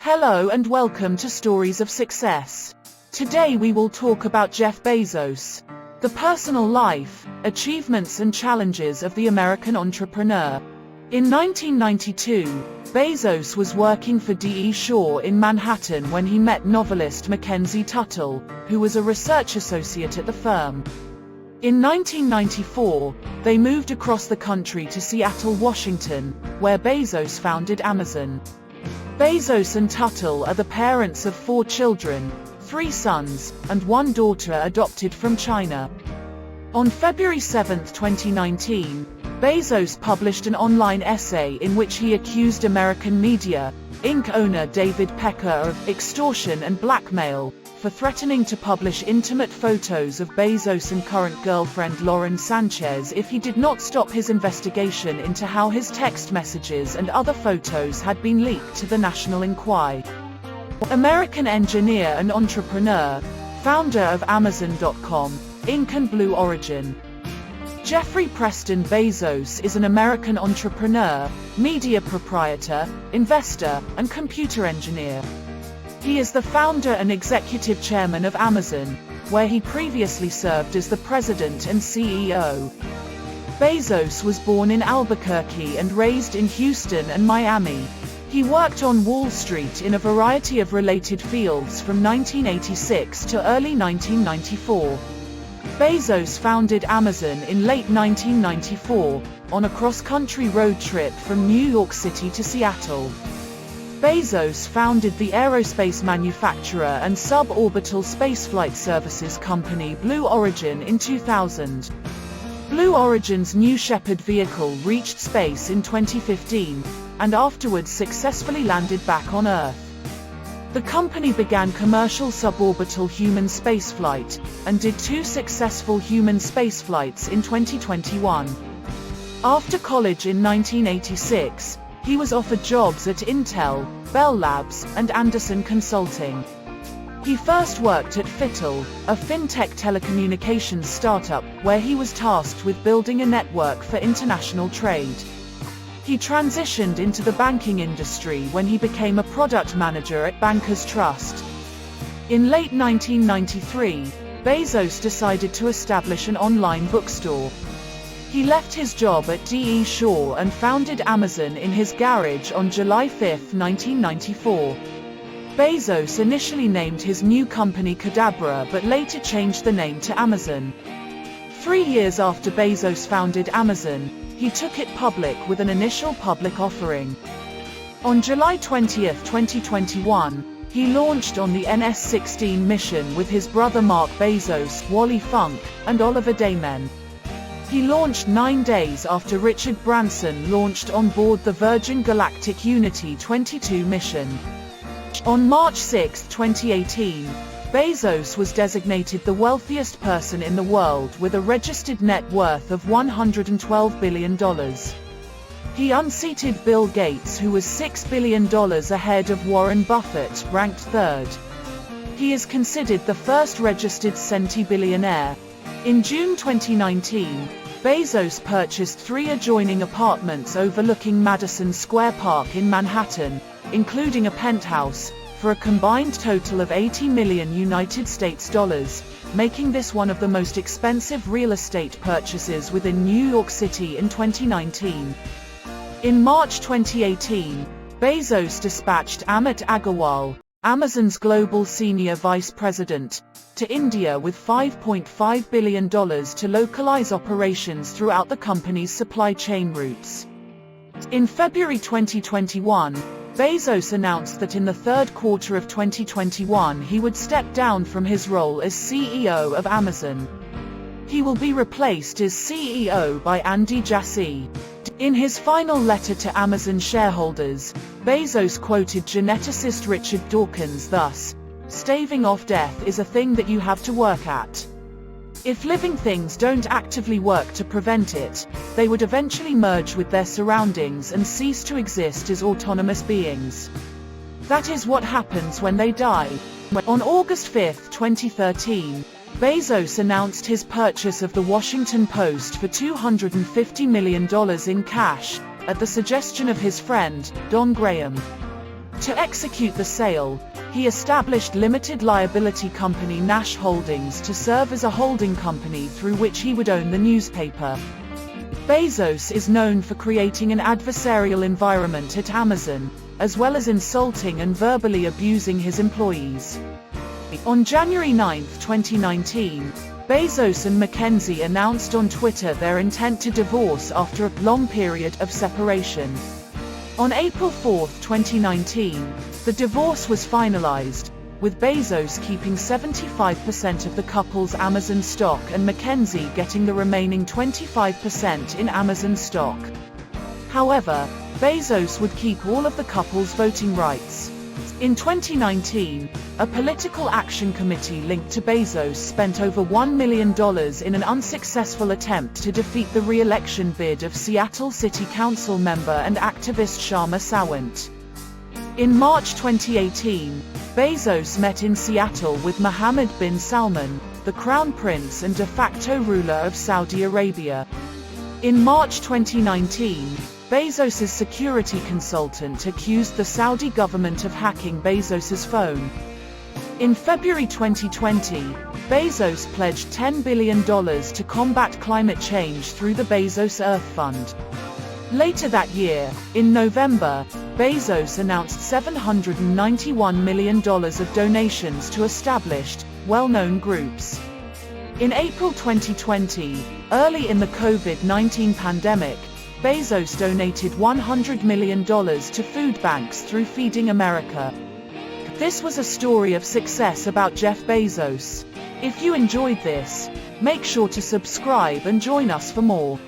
Hello and welcome to Stories of Success. Today we will talk about Jeff Bezos, the personal life, achievements and challenges of the American entrepreneur. In 1992, Bezos was working for D.E. Shaw in Manhattan when he met novelist Mackenzie Tuttle, who was a research associate at the firm. In 1994, they moved across the country to Seattle, Washington, where Bezos founded Amazon. Bezos and Tuttle are the parents of 4 children, 3 sons, and 1 daughter adopted from China. On February 7, 2019, Bezos published an online essay in which he accused American Media, Inc. owner David Pecker of extortion and blackmail, for threatening to publish intimate photos of Bezos and current girlfriend Lauren Sanchez if he did not stop his investigation into how his text messages and other photos had been leaked to the National Enquirer. American engineer and entrepreneur, founder of Amazon.com, Inc. and Blue Origin. Jeffrey Preston Bezos is an American entrepreneur, media proprietor, investor, and computer engineer. He is the founder and executive chairman of Amazon, where he previously served as the president and CEO. Bezos was born in Albuquerque and raised in Houston and Miami. He worked on Wall Street in a variety of related fields from 1986 to early 1994. Bezos founded Amazon in late 1994, on a cross-country road trip from New York City to Seattle. Bezos founded the aerospace manufacturer and suborbital spaceflight services company Blue Origin in 2000. Blue Origin's New Shepard vehicle reached space in 2015, and afterwards successfully landed back on Earth. The company began commercial suborbital human spaceflight, and did 2 successful human spaceflights in 2021. After college in 1986, he was offered jobs at Intel, Bell Labs, and Anderson Consulting. He first worked at Fittle, a fintech telecommunications startup, where he was tasked with building a network for international trade. He transitioned into the banking industry when he became a product manager at Bankers Trust. In late 1993, Bezos decided to establish an online bookstore. He left his job at D.E. Shaw and founded Amazon in his garage on July 5, 1994. Bezos initially named his new company Cadabra but later changed the name to Amazon. 3 years after Bezos founded Amazon, he took it public with an initial public offering. On July 20, 2021, he launched on the NS-16 mission with his brother Mark Bezos, Wally Funk, and Oliver Damon. He launched 9 days after Richard Branson launched on board the Virgin Galactic Unity 22 mission. On March 6, 2018, Bezos was designated the wealthiest person in the world with a registered net worth of $112 billion. He unseated Bill Gates, who was $6 billion ahead of Warren Buffett, ranked 3rd. He is considered the first registered centibillionaire. In June 2019, Bezos purchased 3 adjoining apartments overlooking Madison Square Park in Manhattan, including a penthouse, for a combined total of $80 million United States dollars, making this one of the most expensive real estate purchases within New York City in 2019. In March 2018, Bezos dispatched Amit Agarwal, Amazon's global senior vice president, to India with $5.5 billion to localize operations throughout the company's supply chain routes. In February 2021, Bezos announced that in the 3rd quarter of 2021 he would step down from his role as CEO of Amazon. He will be replaced as CEO by Andy Jassy. In his final letter to Amazon shareholders, Bezos quoted geneticist Richard Dawkins thus: "Staving off death is a thing that you have to work at. If living things don't actively work to prevent it, they would eventually merge with their surroundings and cease to exist as autonomous beings. That is what happens when they die." On August 5, 2013, Bezos announced his purchase of the Washington Post for $250 million in cash, at the suggestion of his friend, Don Graham. To execute the sale, he established limited liability company Nash Holdings to serve as a holding company through which he would own the newspaper. Bezos is known for creating an adversarial environment at Amazon, as well as insulting and verbally abusing his employees. On January 9, 2019, Bezos and Mackenzie announced on Twitter their intent to divorce after a long period of separation. On April 4, 2019, the divorce was finalized, with Bezos keeping 75% of the couple's Amazon stock and Mackenzie getting the remaining 25% in Amazon stock. However, Bezos would keep all of the couple's voting rights. In 2019, a political action committee linked to Bezos spent over $1 million in an unsuccessful attempt to defeat the re-election bid of Seattle City Council member and activist Sharma Sawant. In March 2018, Bezos met in Seattle with Mohammed bin Salman, the Crown Prince and de facto ruler of Saudi Arabia. In March 2019, Bezos' security consultant accused the Saudi government of hacking Bezos' phone. In February 2020, Bezos pledged $10 billion to combat climate change through the Bezos Earth Fund. Later that year, in November, Bezos announced $791 million of donations to established, well-known groups. In April 2020, early in the COVID-19 pandemic, Bezos donated $100 million to food banks through Feeding America. This was a story of success about Jeff Bezos. If you enjoyed this, make sure to subscribe and join us for more.